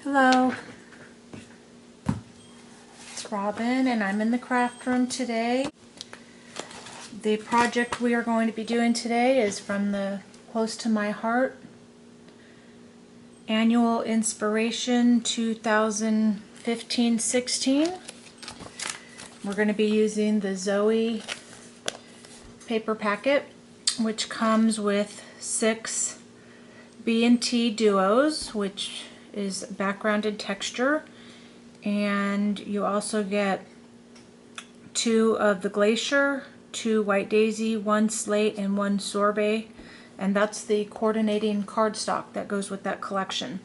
Hello, it's Robin and I'm in the craft room today. The project we are going to be doing today is from the Close to My Heart Annual Inspiration 2015-16. We're going to be using the Zoe paper packet, which comes with 6 B&T duos, which is backgrounded texture, and you also get 2 of the Glacier, 2 White Daisy, 1 Slate, and 1 Sorbet, and that's the coordinating cardstock that goes with that collection.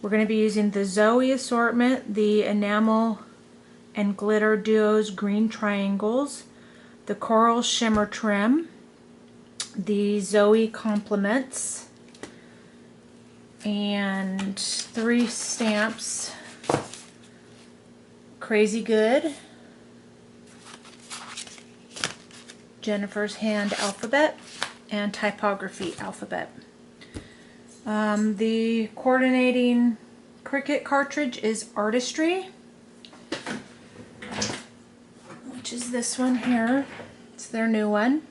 We're going to be using the Zoe Assortment, the Enamel and Glitter Duos Green Triangles, the Coral Shimmer Trim, the Zoe Compliments, and 3 stamps: Crazy Good, Jennifer's Hand Alphabet, and Typography Alphabet. The coordinating Cricut cartridge is Artistry, which is this one here. It's their new one.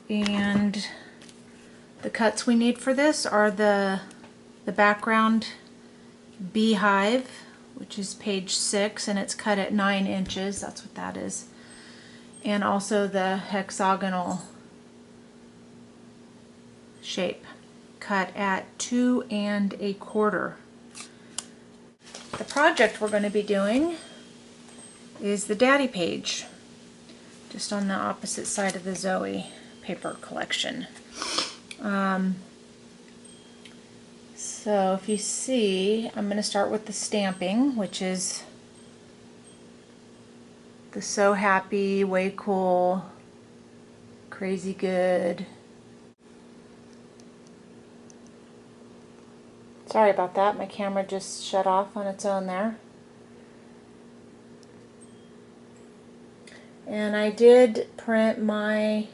And the cuts we need for this are the background beehive, which is page 6, and it's cut at 9 inches. That's what that is. And also the hexagonal shape, cut at 2 1/4. The project we're going to be doing is the Daddy page, just on the opposite side of the Zoe paper collection. So if you see, I'm going to start with the stamping, which is the So Happy, Way Cool, Crazy Good. Sorry about that, my camera just shut off on its own there. And I did print my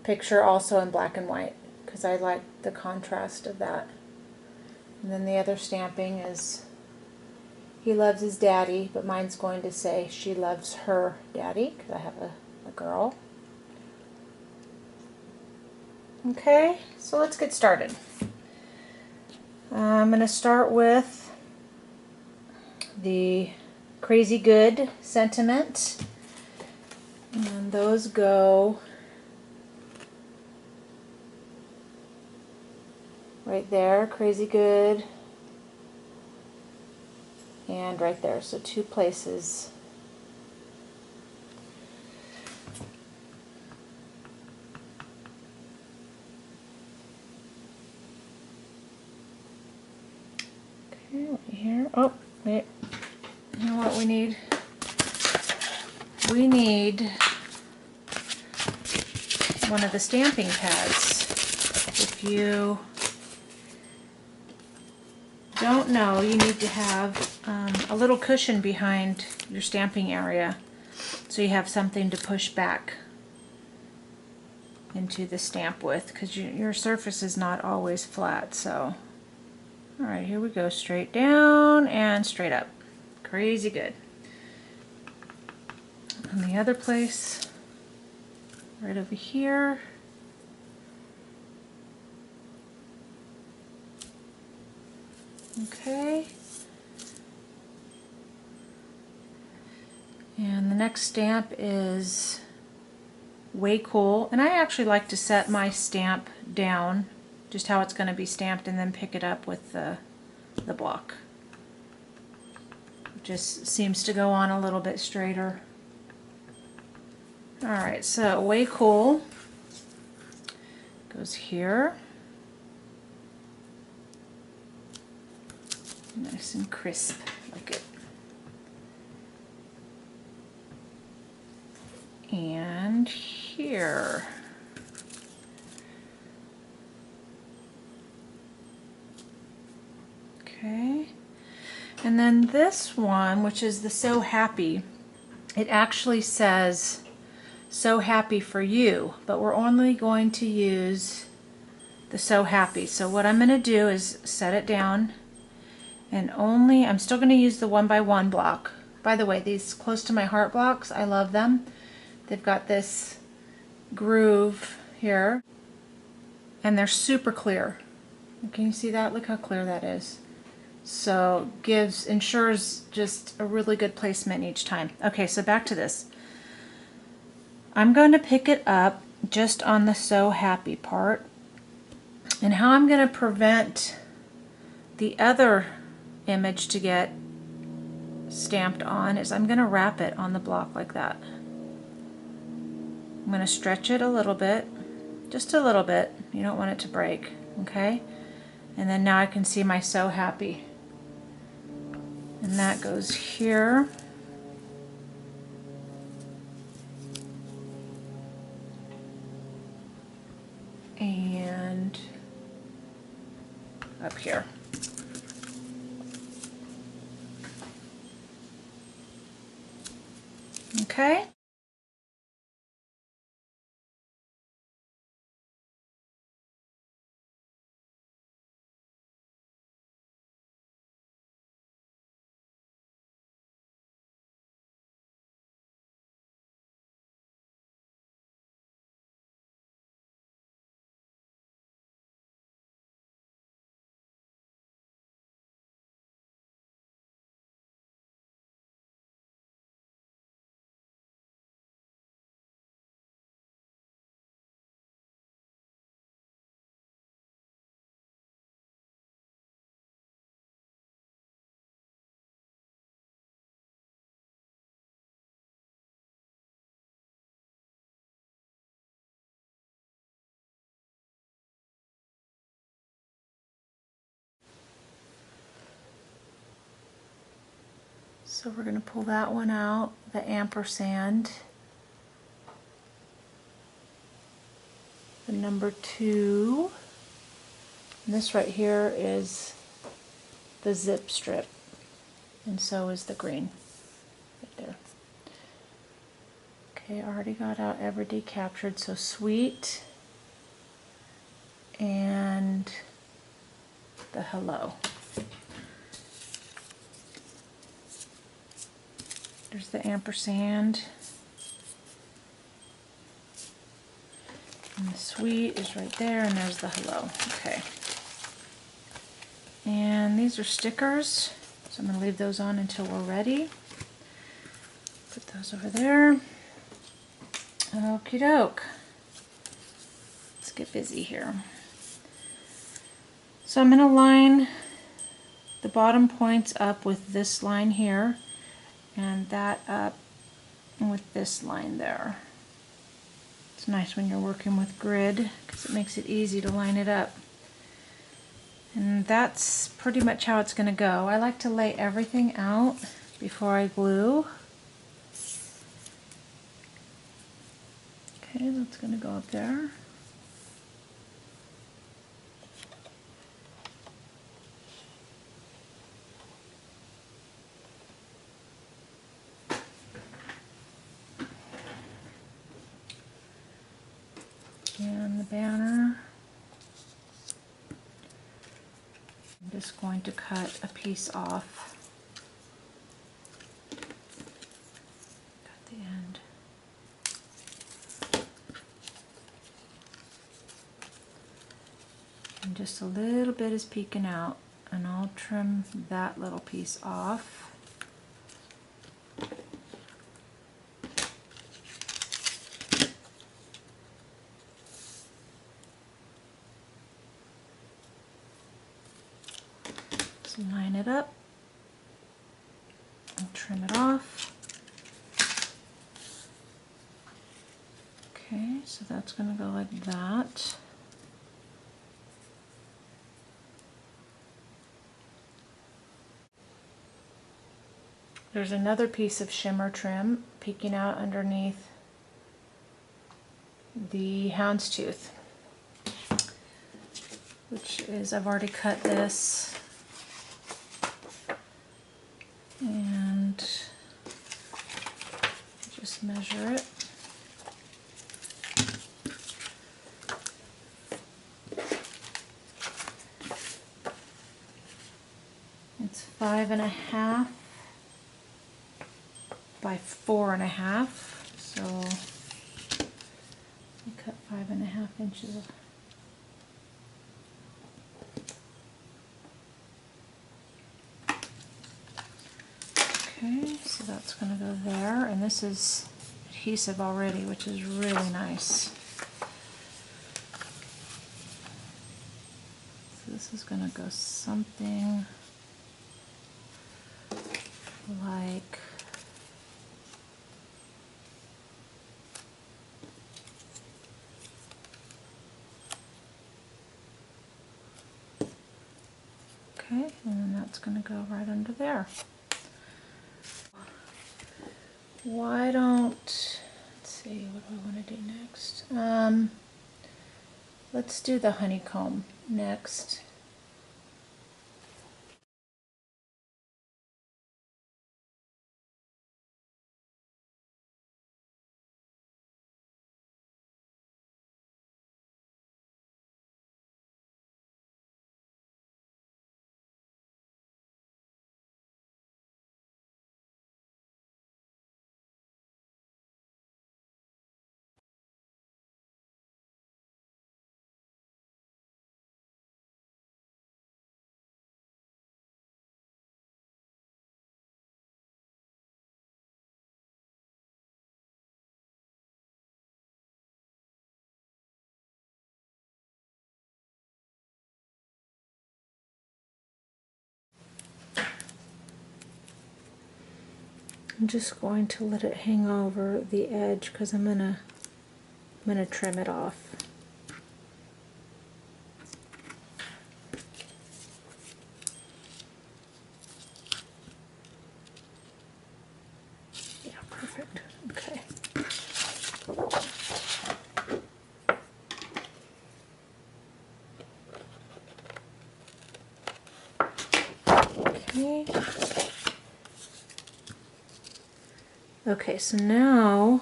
picture also in black and white because I like the contrast of that. And then the other stamping is he loves his daddy, but mine's going to say she loves her daddy because I have a girl. Okay, so let's get started. I'm going to start with the Crazy Good sentiment, and those go right there, Crazy Good, and right there, so 2 places. Okay, right here. Oh, wait. You know what we need? We need one of the stamping pads. If you don't know, you need to have a little cushion behind your stamping area so you have something to push back into the stamp with, because your surface is not always flat. So alright, here we go, straight down and straight up. Crazy Good. And the other place right over here, okay. And the next stamp is Way Cool, and I actually like to set my stamp down just how it's going to be stamped and then pick it up with the block. It just seems to go on a little bit straighter. Alright, so Way Cool goes here. Nice and crisp, like it. And here. Okay. And then this one, which is the So Happy, it actually says So Happy for You, but we're only going to use the So Happy. So what I'm going to do is set it down And only, I'm still going to use the 1x1 block. By the way, these close to my heart blocks, I love them. They've got this groove here and they're super clear. Can you see that? Look how clear that is. So ensures just a really good placement each time. Okay, so back to this. I'm going to pick it up just on the So Happy part. And how I'm going to prevent the other image to get stamped on is I'm going to wrap it on the block like that. I'm going to stretch it a little bit, just a little bit. You don't want it to break, okay? And then now I can see my So Happy. And that goes here. And up here. Okay. So we're going to pull that one out, the ampersand, the number 2, and this right here is the zip strip, and so is the green right there. Okay, I already got out Everyday Captured, so Sweet and the Hello. There's the ampersand. And the Sweet is right there, and there's the Hello. Okay. And these are stickers, so I'm going to leave those on until we're ready. Put those over there. Okie doke. Let's get busy here. So I'm going to line the bottom points up with this line here, and that up with this line there. It's nice when you're working with grid because it makes it easy to line it up. And that's pretty much how it's going to go. I like to lay everything out before I glue. Okay, that's going to go up there. And the banner, I'm just going to cut a piece off at the end. And just a little bit is peeking out, and I'll trim that little piece off. Line it up and trim it off. Okay, so that's going to go like that. There's another piece of shimmer trim peeking out underneath the houndstooth, which is, I've already cut this. And just measure it. It's 5.5 by 4.5. So we cut 5.5 inches. Okay, so that's going to go there, and this is adhesive already, which is really nice. So this is going to go something like okay, and then that's going to go right under there. Why don't, let's see, what do I want to do next? Let's do the honeycomb next. I'm just going to let it hang over the edge because I'm gonna trim it off. Yeah, perfect. Okay. Okay. Okay, so now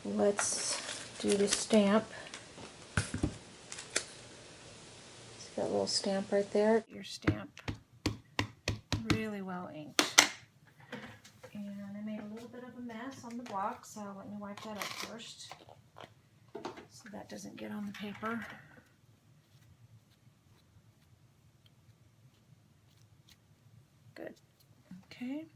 let's do the stamp. See that little stamp right there? Your stamp really well inked. And I made a little bit of a mess on the block, so let me wipe that up first so that doesn't get on the paper. Good. Okay.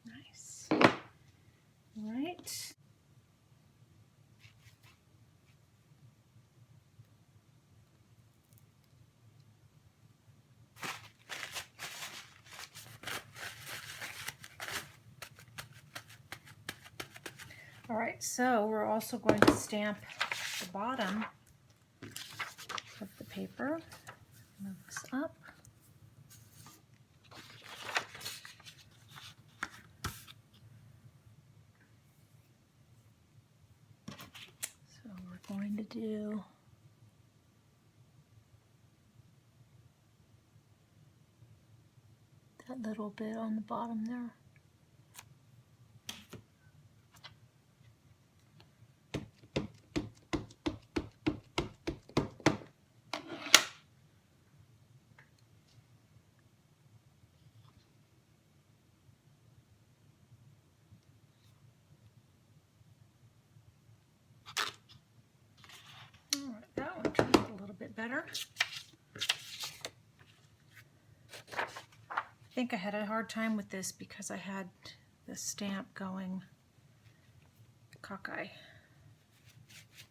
Nice. Right. All right, so we're also going to stamp the bottom of the paper. Move this up. So we're going to do that little bit on the bottom there. All right, that one turned out a little bit better. I think I had a hard time with this because I had the stamp going cockeye,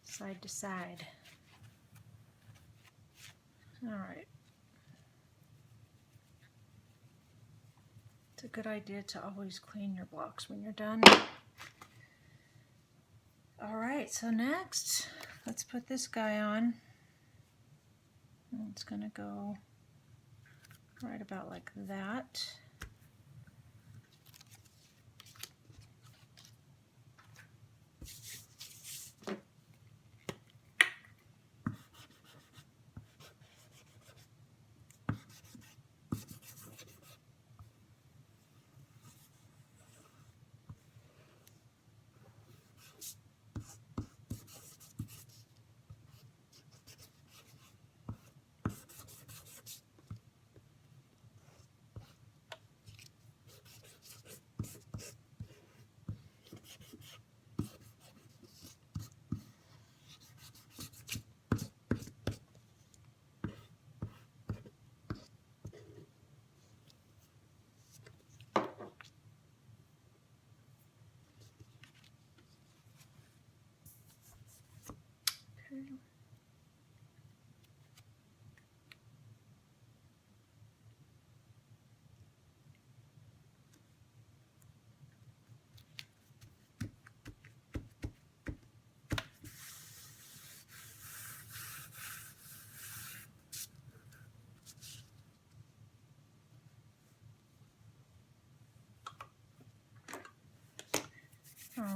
side to side. All right. It's a good idea to always clean your blocks when you're done. All right, so next, let's put this guy on. It's gonna go right about like that.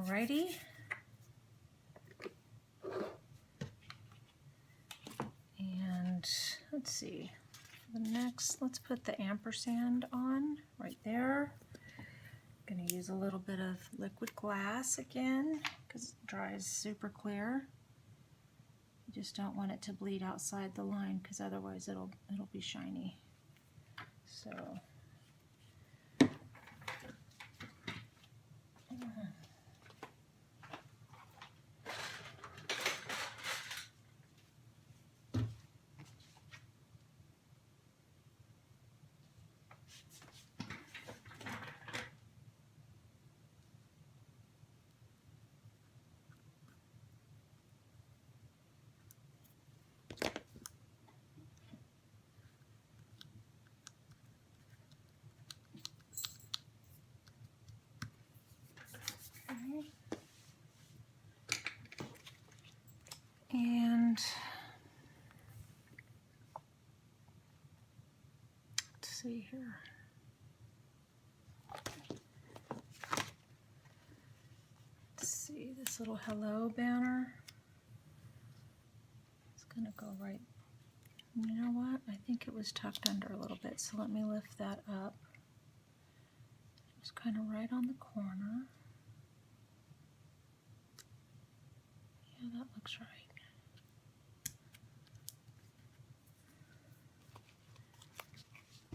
Alrighty. And let's see, for the next, let's put the ampersand on right there. I'm going to use a little bit of liquid glass again because it dries super clear. You just don't want it to bleed outside the line because otherwise it'll be shiny. So and let's see here. Let's see this little hello banner. It's gonna go right. You know what? I think it was tucked under a little bit, so let me lift that up. It's kind of right on the corner. Yeah, that looks right.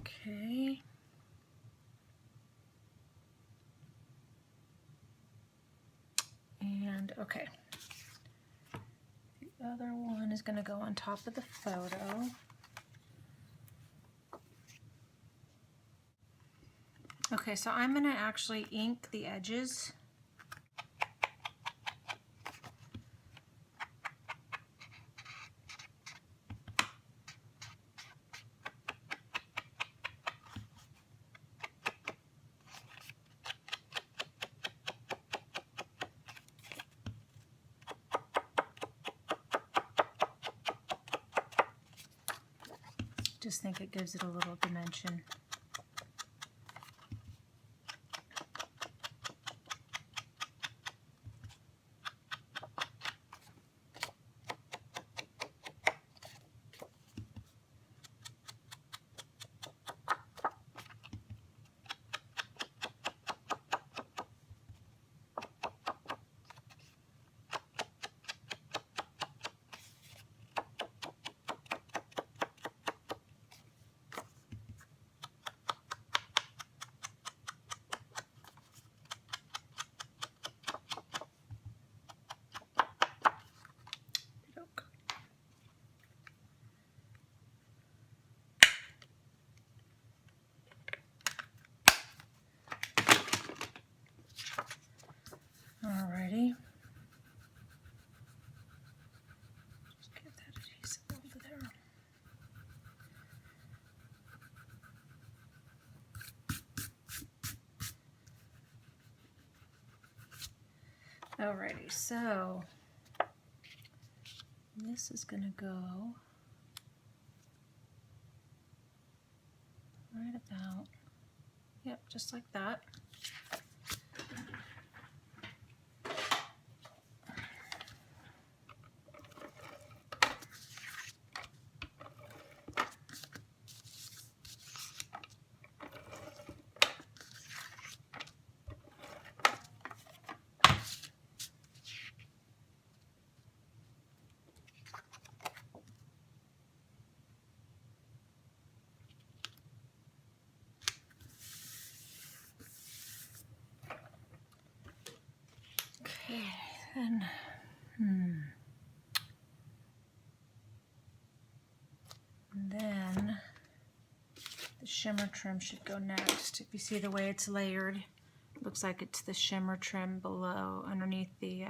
Okay. And okay. The other one is going to go on top of the photo. Okay, so I'm going to actually ink the edges. Just think it gives it a little dimension. Alrighty. Just get that adhesive over there. Alrighty, so this is going to go right about, yep, just like that. Okay, then the shimmer trim should go next. If you see the way it's layered, it looks like it's the shimmer trim below, underneath the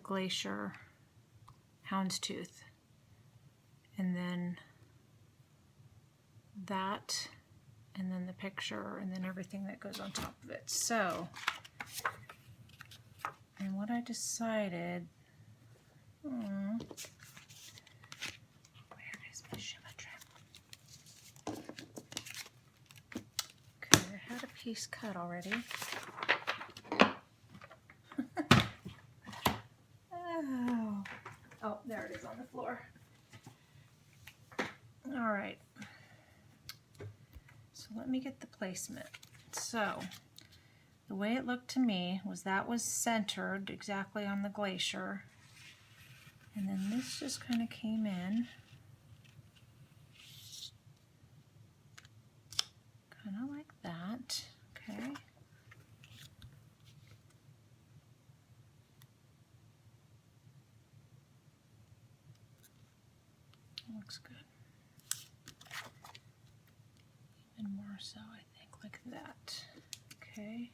Glacier houndstooth, and then that, and then the picture, and then everything that goes on top of it. So, and what I decided, where is my shimmer trim? Okay, I had a piece cut already. floor. All right. So let me get the placement. So the way it looked to me was that was centered exactly on the Glacier. And then this just kind of came in. Kind of like that. Okay. Looks good. Even more so, I think, like that. Okay.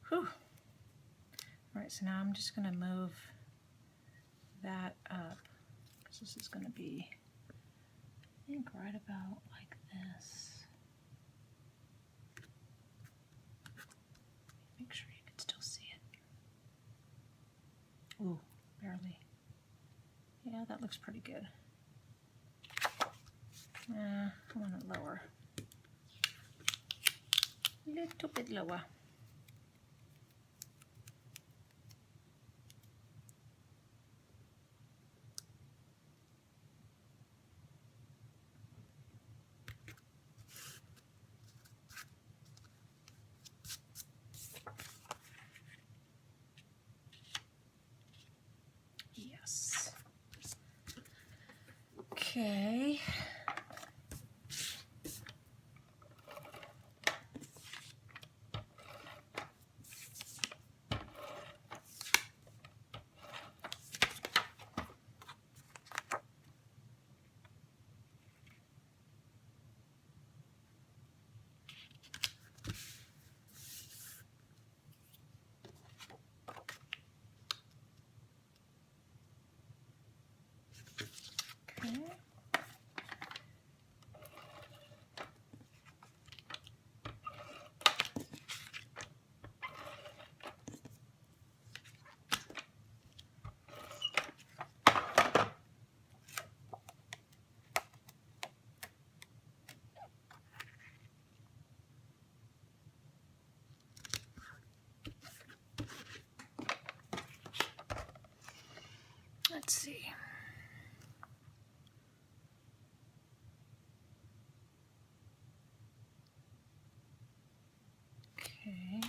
Whew. All right, so now I'm just going to move that up because this is going to be, I think, right about like this. Make sure you can still see it. Ooh, barely. Yeah, that looks pretty good. I want it lower. A little bit lower. Yes. Okay. Okay. Let's see. Okay.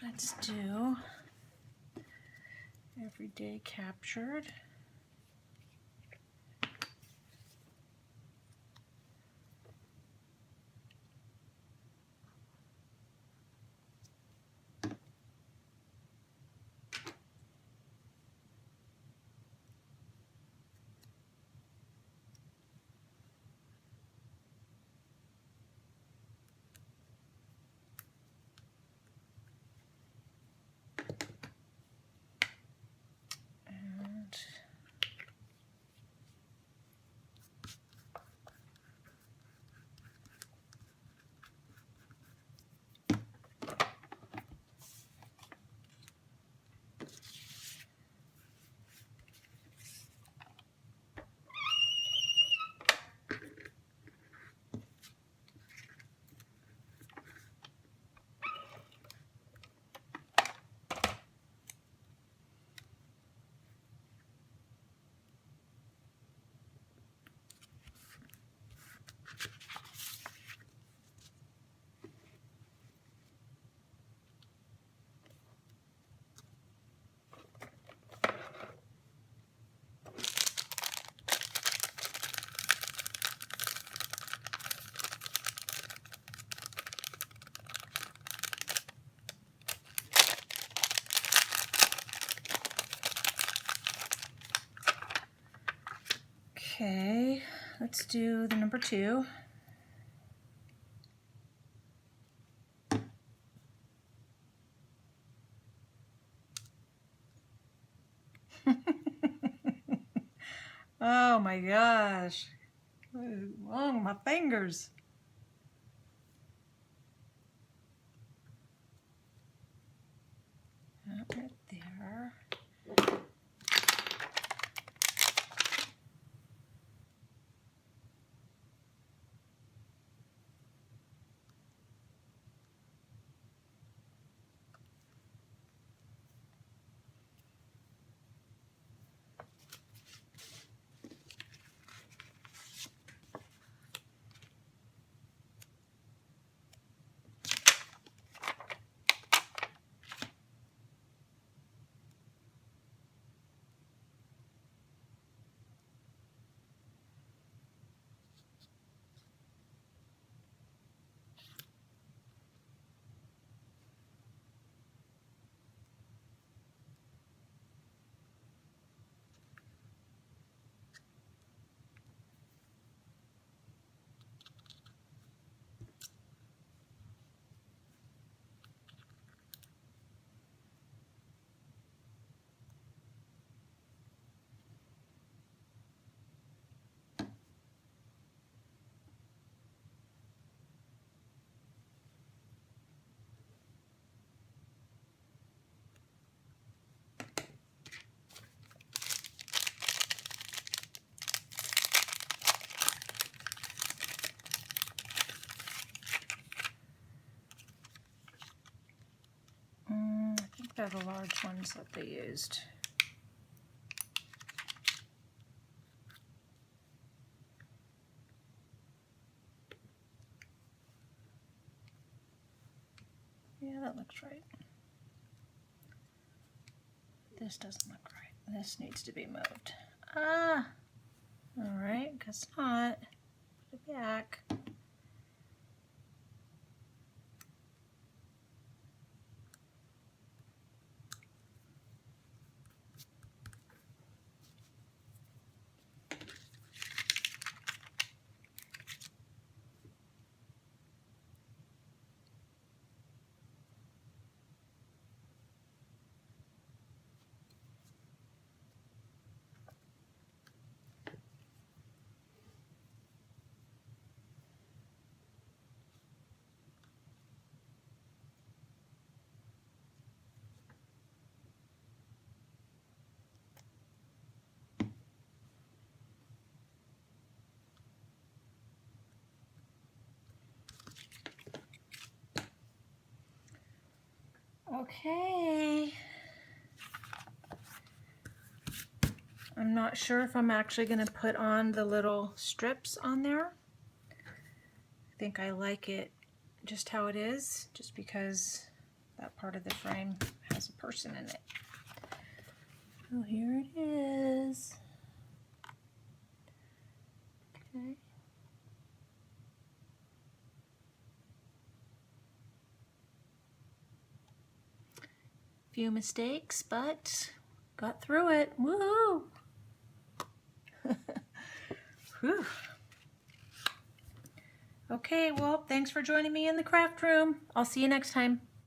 Let's do everyday captured. And let's do the number 2. Oh my gosh. What is wrong with my fingers? Right there. I think they're the large ones that they used. Yeah, that looks right. This doesn't look right. This needs to be moved. Ah! Alright, guess not. Put it back. Okay. I'm not sure if I'm actually going to put on the little strips on there. I think I like it just how it is, just because that part of the frame has a person in it. Oh, here it is. Okay. Few mistakes, but got through it. Woohoo! Whew. Okay, well, thanks for joining me in the craft room. I'll see you next time.